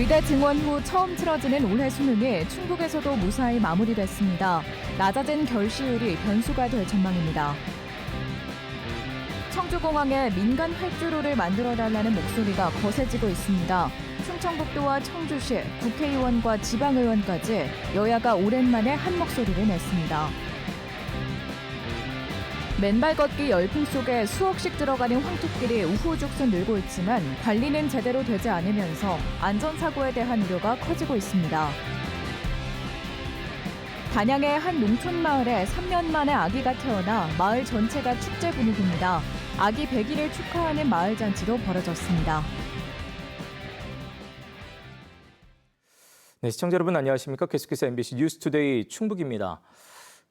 의대 증원 후 처음 치러지는 올해 수능이 충북에서도 무사히 마무리됐습니다. 낮아진 결시율이 변수가 될 전망입니다. 청주공항에 민간 활주로를 만들어달라는 목소리가 거세지고 있습니다. 충청북도와 청주시, 국회의원과 지방의원까지 여야가 오랜만에 한 목소리를 냈습니다. 맨발 걷기 열풍 속에 수억씩 들어가는 황토길이 우후죽순 늘고 있지만 관리는 제대로 되지 않으면서 안전사고에 대한 우려가 커지고 있습니다. 단양의 한 농촌 마을에 3년 만에 아기가 태어나 마을 전체가 축제 분위기입니다. 아기 100일을 축하하는 마을 잔치도 벌어졌습니다. 네, 시청자 여러분 안녕하십니까? 계속해서 MBC 뉴스투데이 충북입니다.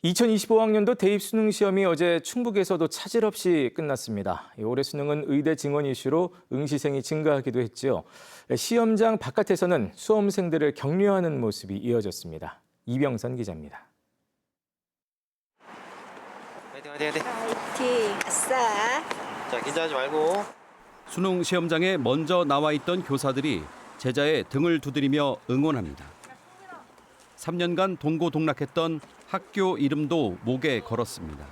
2025학년도 대입 수능 시험이 어제 충북에서도 차질 없이 끝났습니다. 올해 수능은 의대 증원 이슈로 응시생이 증가하기도 했지요. 시험장 바깥에서는 수험생들을 격려하는 모습이 이어졌습니다. 이병선 기자입니다. 화이팅. 화이팅, 아싸. 자, 긴장하지 말고. 수능 시험장에 먼저 나와 있던 교사들이 제자의 등을 두드리며 응원합니다. 3년간 동고동락했던 학교 이름도 목에 걸었습니다.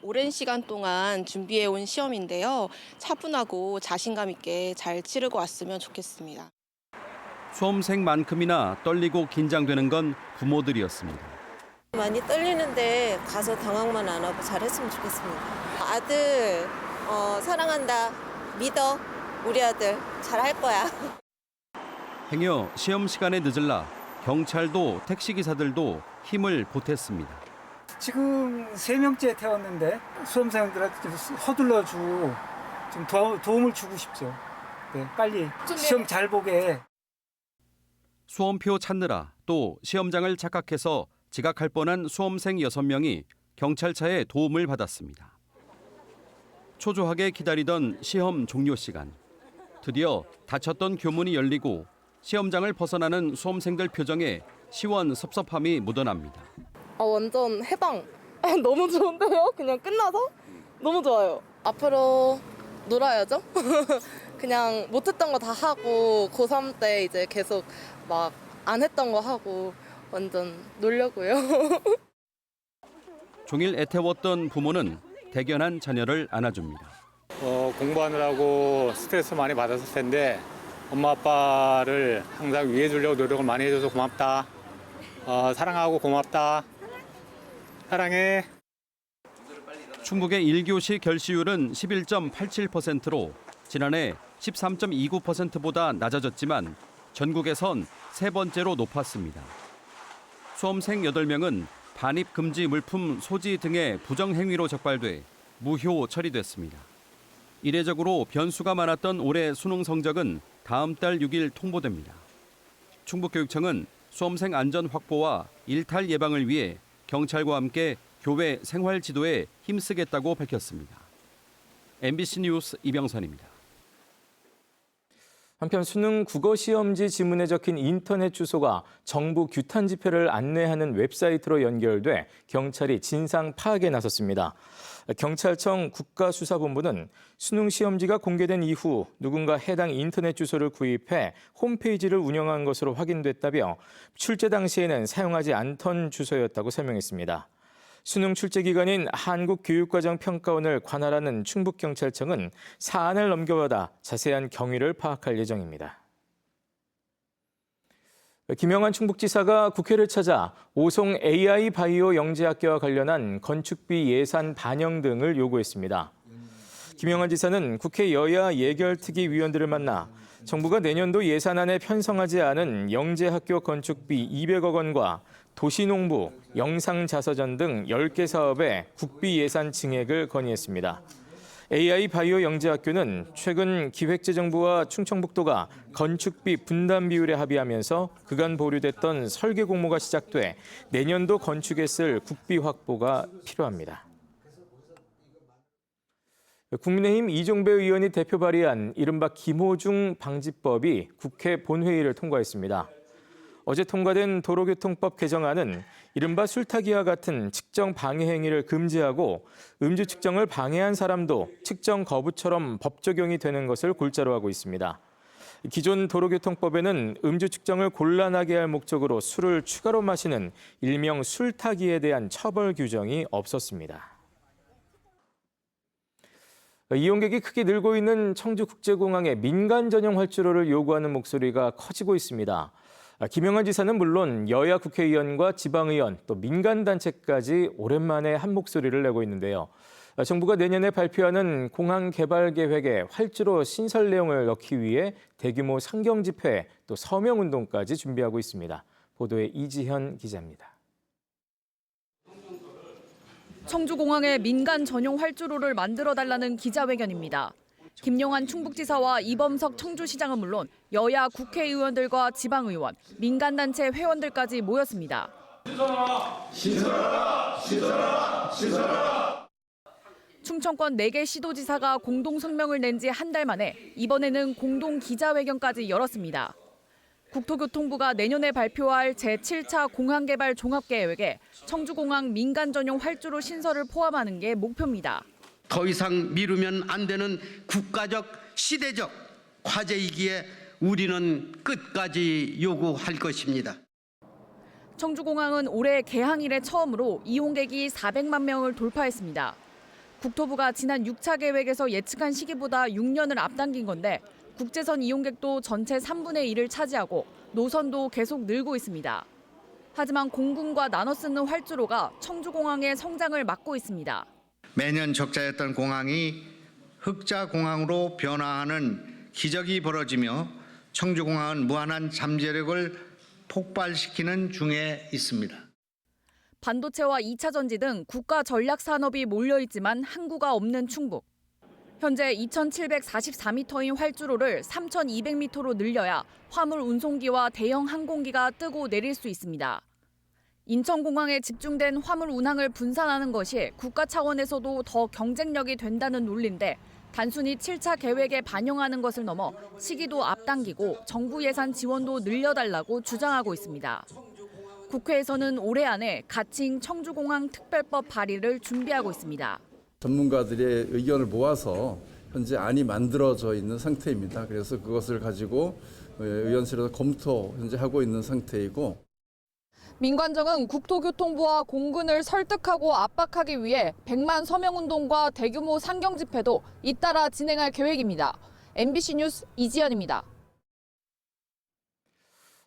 오랜 시간 동안 준비해온 시험인데요. 차분하고 자신감 있게 잘 치르고 왔으면 좋겠습니다. 수험생만큼이나 떨리고 긴장되는 건 부모들이었습니다. 많이 떨리는데 가서 당황만 안 하고 잘했으면 좋겠습니다. 아들 사랑한다. 믿어. 우리 아들 잘할 거야. 행여 시험 시간에 늦을라 경찰도 택시기사들도 힘을 보탰습니다. 지금 3명째 태웠는데 수험생들한테 좀 서둘러주고 좀 도움을 주고 싶죠. 네, 빨리 시험 잘 보게. 수험표 찾느라 또 시험장을 착각해서 지각할 뻔한 수험생 6명이 경찰차의 도움을 받았습니다. 초조하게 기다리던 시험 종료 시간. 드디어 닫혔던 교문이 열리고 시험장을 벗어나는 수험생들 표정에 시원섭섭함이 묻어납니다. 완전 해방. 너무 좋은데요? 그냥 끝나서? 너무 좋아요. 앞으로 놀아야죠. 그냥 못했던 거 다 하고 고3 때 이제 계속 막 안 했던 거 하고 완전 놀려고요. 종일 애태웠던 부모는 대견한 자녀를 안아줍니다. 공부하느라고 스트레스 많이 받았을 텐데 엄마 아빠를 항상 위해 주려고 노력을 많이 해줘서 고맙다. 사랑하고 고맙다. 사랑해. 충북의 1교시 결시율은 11.87%로 지난해 13.29%보다 낮아졌지만 전국에선 세 번째로 높았습니다. 수험생 8명은 반입 금지 물품 소지 등의 부정행위로 적발돼 무효 처리됐습니다. 이례적으로 변수가 많았던 올해 수능 성적은 다음 달 6일 통보됩니다. 충북교육청은 수험생 안전 확보와 일탈 예방을 위해 경찰과 함께 교외 생활 지도에 힘쓰겠다고 밝혔습니다. MBC 뉴스 이병선입니다. 한편 수능 국어시험지 지문에 적힌 인터넷 주소가 정부 규탄 집회를 안내하는 웹사이트로 연결돼 경찰이 진상 파악에 나섰습니다. 경찰청 국가수사본부는 수능 시험지가 공개된 이후 누군가 해당 인터넷 주소를 구입해 홈페이지를 운영한 것으로 확인됐다며 출제 당시에는 사용하지 않던 주소였다고 설명했습니다. 수능 출제 기관인 한국교육과정평가원을 관할하는 충북경찰청은 사안을 넘겨받아 자세한 경위를 파악할 예정입니다. 김영환 충북지사가 국회를 찾아 오송 AI 바이오 영재학교와 관련한 건축비 예산 반영 등을 요구했습니다. 김영환 지사는 국회 여야 예결특위 위원들을 만나 정부가 내년도 예산안에 편성하지 않은 영재학교 건축비 200억 원과 도시농부, 영상자서전 등 10개 사업의 국비 예산 증액을 건의했습니다. AI 바이오 영재학교는 최근 기획재정부와 충청북도가 건축비 분담 비율에 합의하면서 그간 보류됐던 설계 공모가 시작돼 내년도 건축에 쓸 국비 확보가 필요합니다. 국민의힘 이종배 의원이 대표 발의한 이른바 김호중 방지법이 국회 본회의를 통과했습니다. 어제 통과된 도로교통법 개정안은 이른바 술타기와 같은 측정 방해 행위를 금지하고 음주 측정을 방해한 사람도 측정 거부처럼 법 적용이 되는 것을 골자로 하고 있습니다. 기존 도로교통법에는 음주 측정을 곤란하게 할 목적으로 술을 추가로 마시는 일명 술타기에 대한 처벌 규정이 없었습니다. 이용객이 크게 늘고 있는 청주국제공항에 민간 전용 활주로를 요구하는 목소리가 커지고 있습니다. 김영환 지사는 물론 여야 국회의원과 지방의원 또 민간단체까지 오랜만에 한 목소리를 내고 있는데요. 정부가 내년에 발표하는 공항 개발 계획에 활주로 신설 내용을 넣기 위해 대규모 상경 집회 또 서명 운동까지 준비하고 있습니다. 보도에 이지현 기자입니다. 청주공항에 민간 전용 활주로를 만들어달라는 기자회견입니다. 김영환 충북지사와 이범석 청주시장은 물론 여야 국회의원들과 지방의원, 민간단체 회원들까지 모였습니다. 충청권 4개 시도지사가 공동 성명을 낸 지 한 달 만에 이번에는 공동 기자회견까지 열었습니다. 국토교통부가 내년에 발표할 제7차 공항개발 종합계획에 청주공항 민간 전용 활주로 신설을 포함하는 게 목표입니다. 더 이상 미루면 안 되는 국가적, 시대적 과제이기에 우리는 끝까지 요구할 것입니다. 청주공항은 올해 개항 이래 처음으로 이용객이 400만 명을 돌파했습니다. 국토부가 지난 6차 계획에서 예측한 시기보다 6년을 앞당긴 건데 국제선 이용객도 전체 3분의 1을 차지하고 노선도 계속 늘고 있습니다. 하지만 공군과 나눠 쓰는 활주로가 청주공항의 성장을 막고 있습니다. 매년 적자였던 공항이 흑자공항으로 변화하는 기적이 벌어지며 청주공항은 무한한 잠재력을 폭발시키는 중에 있습니다. 반도체와 2차 전지 등 국가 전략 산업이 몰려있지만 항구가 없는 충북. 현재 2,744m인 활주로를 3,200m로 늘려야 화물 운송기와 대형 항공기가 뜨고 내릴 수 있습니다. 인천공항에 집중된 화물 운항을 분산하는 것이 국가 차원에서도 더 경쟁력이 된다는 논리인데 단순히 7차 계획에 반영하는 것을 넘어 시기도 앞당기고 정부 예산 지원도 늘려달라고 주장하고 있습니다. 국회에서는 올해 안에 가칭 청주공항 특별법 발의를 준비하고 있습니다. 전문가들의 의견을 모아서 현재 안이 만들어져 있는 상태입니다. 그래서 그것을 가지고 의원실에서 검토 현재 하고 있는 상태이고. 민관정은 국토교통부와 공군을 설득하고 압박하기 위해 100만 서명운동과 대규모 상경 집회도 잇따라 진행할 계획입니다. MBC 뉴스 이지연입니다.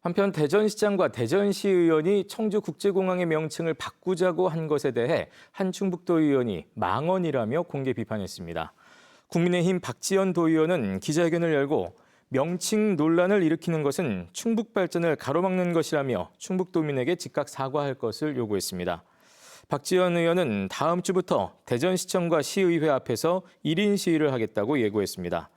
한편 대전시장과 대전시 의원이 청주국제공항의 명칭을 바꾸자고 한 것에 대해 한 충북도 의원이 망언이라며 공개 비판했습니다. 국민의힘 박지원 도의원은 기자회견을 열고 명칭 논란을 일으키는 것은 충북 발전을 가로막는 것이라며 충북도민에게 즉각 사과할 것을 요구했습니다. 박지원 의원은 다음 주부터 대전시청과 시의회 앞에서 1인 시위를 하겠다고 예고했습니다.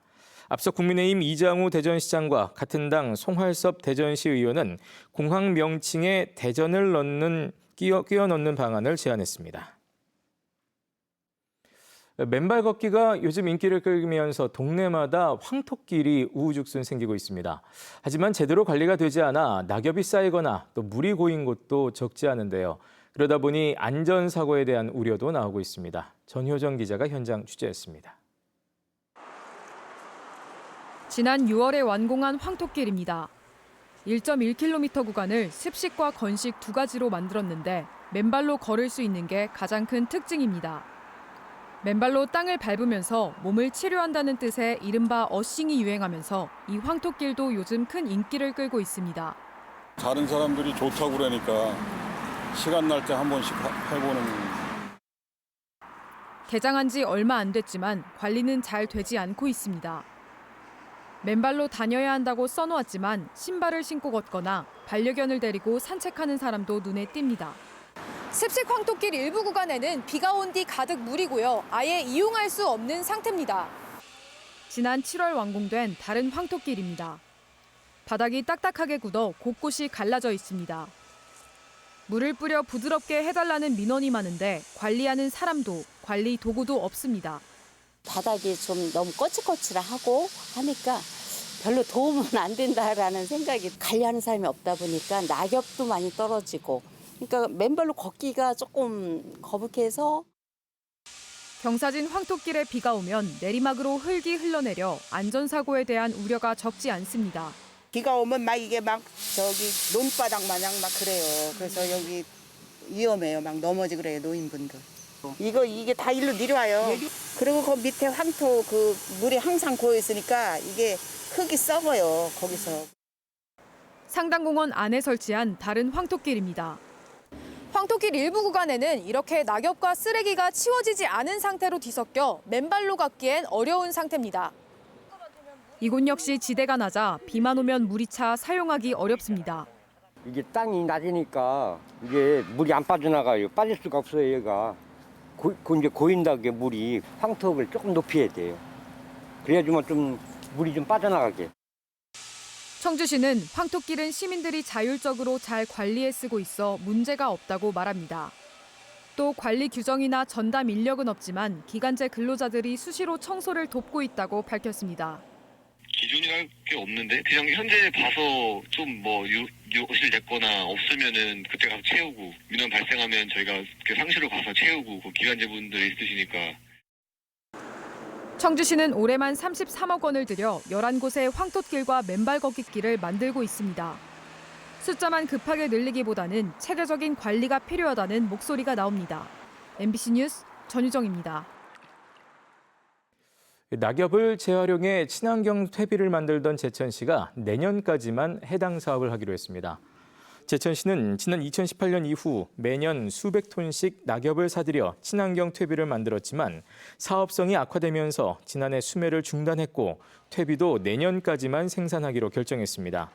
앞서 국민의힘 이장우 대전시장과 같은 당 송할섭 대전시 의원은 공항 명칭에 대전을 끼워 넣는 방안을 제안했습니다. 맨발 걷기가 요즘 인기를 끌면서 동네마다 황토길이 우후죽순 생기고 있습니다. 하지만 제대로 관리가 되지 않아 낙엽이 쌓이거나 또 물이 고인 곳도 적지 않은데요. 그러다 보니 안전사고에 대한 우려도 나오고 있습니다. 전효정 기자가 현장 취재했습니다. 지난 6월에 완공한 황토길입니다. 1.1km 구간을 습식과 건식 두 가지로 만들었는데 맨발로 걸을 수 있는 게 가장 큰 특징입니다. 맨발로 땅을 밟으면서 몸을 치료한다는 뜻의 이른바 어싱이 유행하면서 이 황토길도 요즘 큰 인기를 끌고 있습니다. 다른 사람들이 좋다고 그러니까 시간 날 때 한 번씩 해보는. 개장한 지 얼마 안 됐지만 관리는 잘 되지 않고 있습니다. 맨발로 다녀야 한다고 써놓았지만 신발을 신고 걷거나 반려견을 데리고 산책하는 사람도 눈에 띕니다. 습식 황토길 일부 구간에는 비가 온 뒤 가득 물이고요. 아예 이용할 수 없는 상태입니다. 지난 7월 완공된 다른 황토길입니다. 바닥이 딱딱하게 굳어 곳곳이 갈라져 있습니다. 물을 뿌려 부드럽게 해달라는 민원이 많은데 관리하는 사람도 관리 도구도 없습니다. 바닥이 좀 너무 거칠거칠하고 하니까 별로 도움은 안 된다라는 생각이 관리하는 사람이 없다 보니까 낙엽도 많이 떨어지고 그러니까 맨발로 걷기가 조금 거북해서. 경사진 황토길에 비가 오면 내리막으로 흙이 흘러내려 안전사고에 대한 우려가 적지 않습니다. 비가 오면 막 이게 막 저기 논바닥 마냥 막 그래요. 그래서 여기 위험해요. 막 넘어지 그래요, 노인분들. 이게 다 일로 내려와요. 그리고 그 밑에 황토 그 물이 항상 고여 있으니까 이게 흙이 썩어요, 거기서. 상당공원 안에 설치한 다른 황토길입니다. 황토길 일부 구간에는 이렇게 낙엽과 쓰레기가 치워지지 않은 상태로 뒤섞여 맨발로 걷기엔 어려운 상태입니다. 이곳 역시 지대가 낮아 비만 오면 물이 차 사용하기 어렵습니다. 이게 땅이 낮으니까 이게 물이 안 빠져나가요. 빠질 수가 없어요, 얘가. 이제 고인다게 물이 황토를 조금 높이 해야 돼요. 그래야지만 좀 물이 좀 빠져나가게. 청주시는 황토길은 시민들이 자율적으로 잘 관리해 쓰고 있어 문제가 없다고 말합니다. 또 관리 규정이나 전담 인력은 없지만 기간제 근로자들이 수시로 청소를 돕고 있다고 밝혔습니다. 기준이랄 게 없는데 그냥 현재 봐서 좀 뭐 요실 냈거나 없으면은 그때 가서 채우고 민원 발생하면 저희가 그 상시로 가서 채우고 그 기관제분들이 있으시니까. 청주시는 올해만 33억 원을 들여 11곳의 황토길과 맨발 걷기길을 만들고 있습니다. 숫자만 급하게 늘리기보다는 체계적인 관리가 필요하다는 목소리가 나옵니다. MBC 뉴스 전유정입니다. 낙엽을 재활용해 친환경 퇴비를 만들던 제천시가 내년까지만 해당 사업을 하기로 했습니다. 제천시는 지난 2018년 이후 매년 수백 톤씩 낙엽을 사들여 친환경 퇴비를 만들었지만 사업성이 악화되면서 지난해 수매를 중단했고 퇴비도 내년까지만 생산하기로 결정했습니다.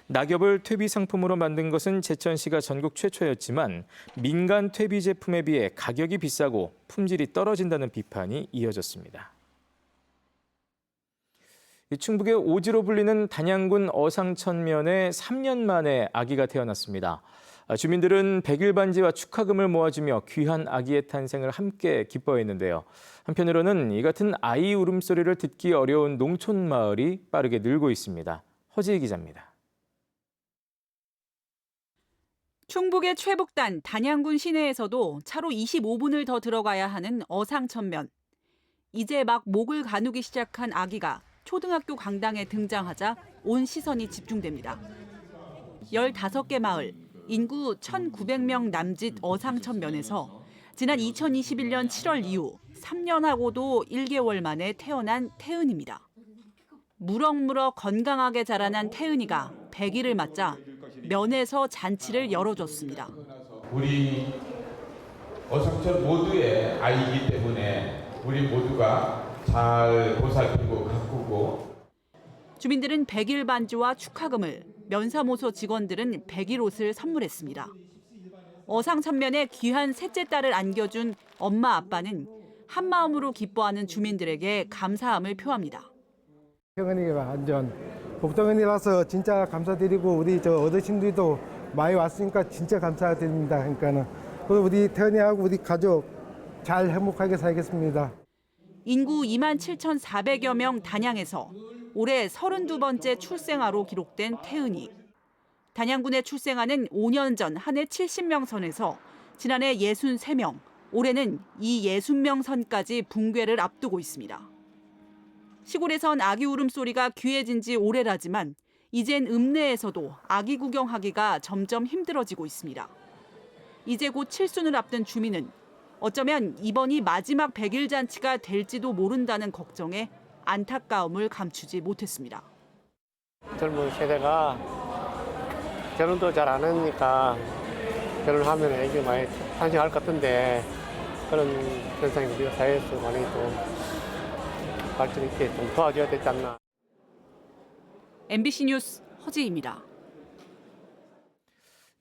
낙엽을 퇴비 상품으로 만든 것은 제천시가 전국 최초였지만 민간 퇴비 제품에 비해 가격이 비싸고 품질이 떨어진다는 비판이 이어졌습니다. 충북의 오지로 불리는 단양군 어상천면에 3년 만에 아기가 태어났습니다. 주민들은 백일반지와 축하금을 모아주며 귀한 아기의 탄생을 함께 기뻐했는데요. 한편으로는 이 같은 아이 울음소리를 듣기 어려운 농촌 마을이 빠르게 늘고 있습니다. 허지희 기자입니다. 충북의 최북단 단양군 시내에서도 차로 25분을 더 들어가야 하는 어상천면. 이제 막 목을 가누기 시작한 아기가 초등학교 강당에 등장하자 온 시선이 집중됩니다. 15개 마을, 인구 1,900명 남짓 어상천면에서 지난 2021년 7월 이후 3년하고도 1개월 만에 태어난 태은입니다. 무럭무럭 건강하게 자라난 태은이가 100일을 맞자 면에서 잔치를 열어줬습니다. 우리 어상천 모두의 아이이기 때문에 우리 모두가 잘 보살피고 가꾸고. 주민들은 100일 반지와 축하금을, 면사무소 직원들은 100일 옷을 선물했습니다. 어상천면에 귀한 셋째 딸을 안겨준 엄마 아빠는 한마음으로 기뻐하는 주민들에게 감사함을 표합니다. 태은이가 완전 복덩이라서 진짜 감사드리고 우리 어르신들도 많이 왔으니까 진짜 감사드립니다. 그러니까는 우리 태은이하고 우리 가족 잘 행복하게 살겠습니다. 인구 27,400여 명 단양에서 올해 32번째 출생아로 기록된 태은이. 단양군에 출생아는 5년 전 한 해 70명 선에서 지난해 63명, 올해는 이 60명 선까지 붕괴를 앞두고 있습니다. 시골에선 아기 울음소리가 귀해진 지 오래라지만 이젠 읍내에서도 아기 구경하기가 점점 힘들어지고 있습니다. 이제 곧 칠순을 앞둔 주민은 어쩌면 이번이 마지막 100일 잔치가 될지도 모른다는 걱정에 안타까움을 감추지 못했습니다. 젊은 세대가 결혼도 잘 안 하니까 결혼하면 애기 많이 탄생할 것 같은데 그런 현상이 우리 사회에서 많이 좀 발전 있게 좀 도와줘야 되지 않나. MBC 뉴스 허지희입니다.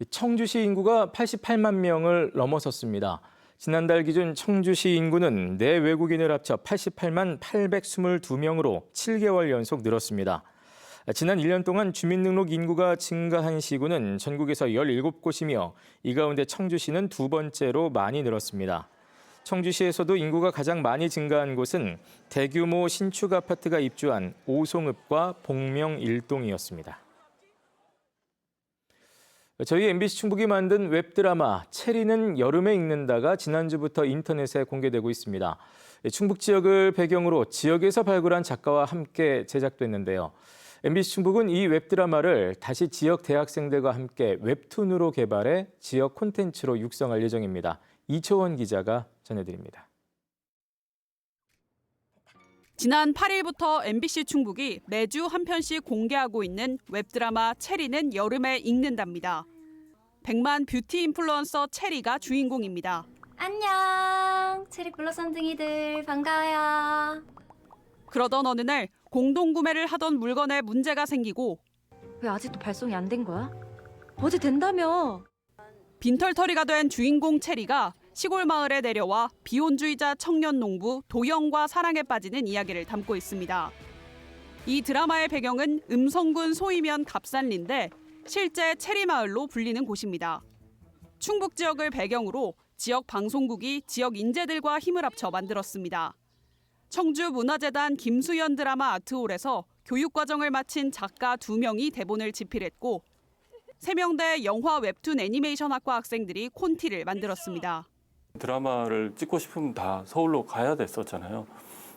청주시 인구가 88만 명을 넘어섰습니다. 지난달 기준 청주시 인구는 내 외국인을 합쳐 88만 822명으로 7개월 연속 늘었습니다. 지난 1년 동안 주민등록 인구가 증가한 시군은 전국에서 17곳이며 이 가운데 청주시는 두 번째로 많이 늘었습니다. 청주시에서도 인구가 가장 많이 증가한 곳은 대규모 신축 아파트가 입주한 오송읍과 복명 1동이었습니다. 저희 MBC 충북이 만든 웹드라마 체리는 여름에 읽는다가 지난주부터 인터넷에 공개되고 있습니다. 충북 지역을 배경으로 지역에서 발굴한 작가와 함께 제작됐는데요. MBC 충북은 이 웹드라마를 다시 지역 대학생들과 함께 웹툰으로 개발해 지역 콘텐츠로 육성할 예정입니다. 이초원 기자가 전해드립니다. 지난 8일부터 MBC 충북이 매주 한 편씩 공개하고 있는 웹드라마 체리는 여름에 읽는답니다. 100만 뷰티 인플루언서 체리가 주인공입니다. 안녕, 체리 블러 썬둥이들 반가워요. 그러던 어느 날 공동구매를 하던 물건에 문제가 생기고 왜 아직도 발송이 안 된 거야? 어제 된다며. 빈털터리가 된 주인공 체리가 시골 마을에 내려와 비혼주의자 청년 농부 도영과 사랑에 빠지는 이야기를 담고 있습니다. 이 드라마의 배경은 음성군 소이면 갑산리인데 실제 체리마을로 불리는 곳입니다. 충북 지역을 배경으로 지역 방송국이 지역 인재들과 힘을 합쳐 만들었습니다. 청주문화재단 김수연 드라마 아트홀에서 교육과정을 마친 작가 2명이 대본을 집필했고 세명대 영화 웹툰 애니메이션학과 학생들이 콘티를 만들었습니다. 드라마를 찍고 싶으면 다 서울로 가야 됐었잖아요.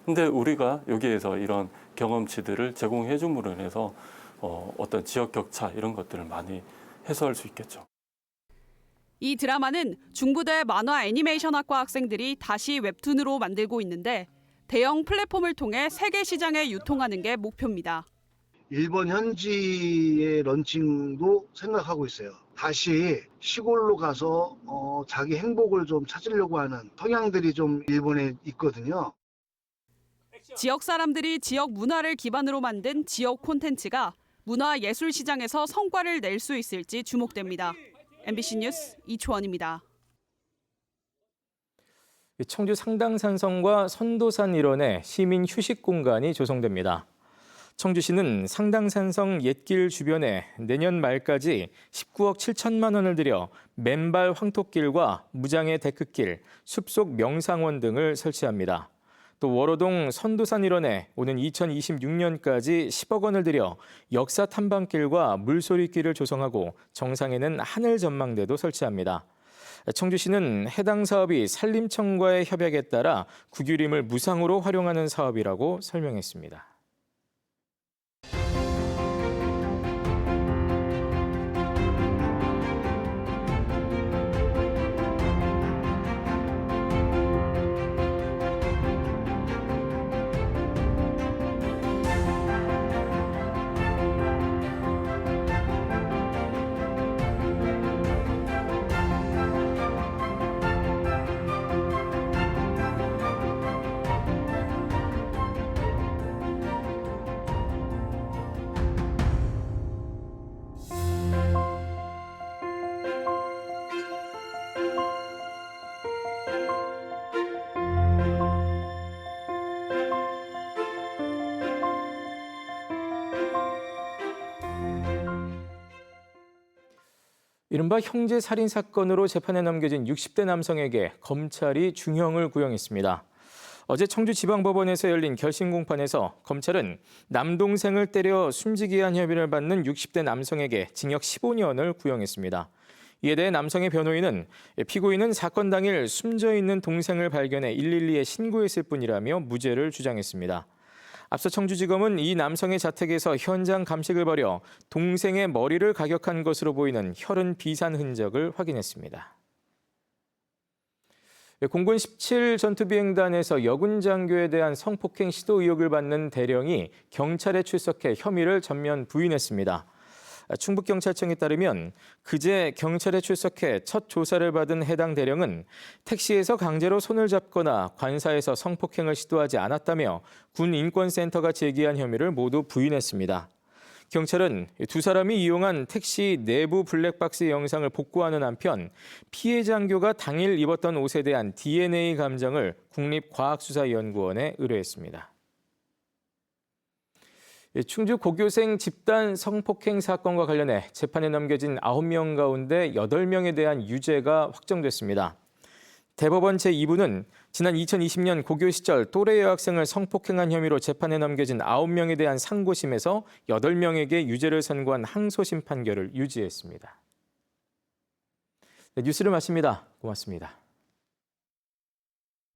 근데 우리가 여기에서 이런 경험치들을 제공해 줌으로 인해서 어떤 지역 격차 이런 것들을 많이 해소할 수 있겠죠. 이 드라마는 중부대 만화 애니메이션학과 학생들이 다시 웹툰으로 만들고 있는데 대형 플랫폼을 통해 세계 시장에 유통하는 게 목표입니다. 일본 현지의 런칭도 생각하고 있어요. 다시 시골로 가서 자기 행복을 좀 찾으려고 하는 성향들이 좀 일본에 있거든요. 지역 사람들이 지역 문화를 기반으로 만든 지역 콘텐츠가 문화예술 시장에서 성과를 낼 수 있을지 주목됩니다. MBC 뉴스 이초원입니다. 청주 상당산성과 선도산 일원에 시민 휴식 공간이 조성됩니다. 청주시는 상당산성 옛길 주변에 내년 말까지 19억 7천만 원을 들여 맨발 황토길과 무장의 데크길, 숲속 명상원 등을 설치합니다. 또 월호동 선도산 일원에 오는 2026년까지 10억 원을 들여 역사 탐방길과 물소리길을 조성하고 정상에는 하늘 전망대도 설치합니다. 청주시는 해당 사업이 산림청과의 협약에 따라 구규림을 무상으로 활용하는 사업이라고 설명했습니다. 이른바 형제 살인 사건으로 재판에 넘겨진 60대 남성에게 검찰이 중형을 구형했습니다. 어제 청주지방법원에서 열린 결심 공판에서 검찰은 남동생을 때려 숨지게 한 혐의를 받는 60대 남성에게 징역 15년을 구형했습니다. 이에 대해 남성의 변호인은 피고인은 사건 당일 숨져 있는 동생을 발견해 112에 신고했을 뿐이라며 무죄를 주장했습니다. 앞서 청주지검은 이 남성의 자택에서 현장 감식을 벌여 동생의 머리를 가격한 것으로 보이는 혈흔 비산 흔적을 확인했습니다. 공군 17 전투비행단에서 여군 장교에 대한 성폭행 시도 의혹을 받는 대령이 경찰에 출석해 혐의를 전면 부인했습니다. 충북경찰청에 따르면 그제 경찰에 출석해 첫 조사를 받은 해당 대령은 택시에서 강제로 손을 잡거나 관사에서 성폭행을 시도하지 않았다며 군인권센터가 제기한 혐의를 모두 부인했습니다. 경찰은 두 사람이 이용한 택시 내부 블랙박스 영상을 복구하는 한편 피해 장교가 당일 입었던 옷에 대한 DNA 감정을 국립과학수사연구원에 의뢰했습니다. 충주 고교생 집단 성폭행 사건과 관련해 재판에 넘겨진 9명 가운데 8명에 대한 유죄가 확정됐습니다. 대법원 제2부는 지난 2020년 고교 시절 또래 여학생을 성폭행한 혐의로 재판에 넘겨진 9명에 대한 상고심에서 8명에게 유죄를 선고한 항소심 판결을 유지했습니다. 네, 뉴스를 마칩니다. 고맙습니다.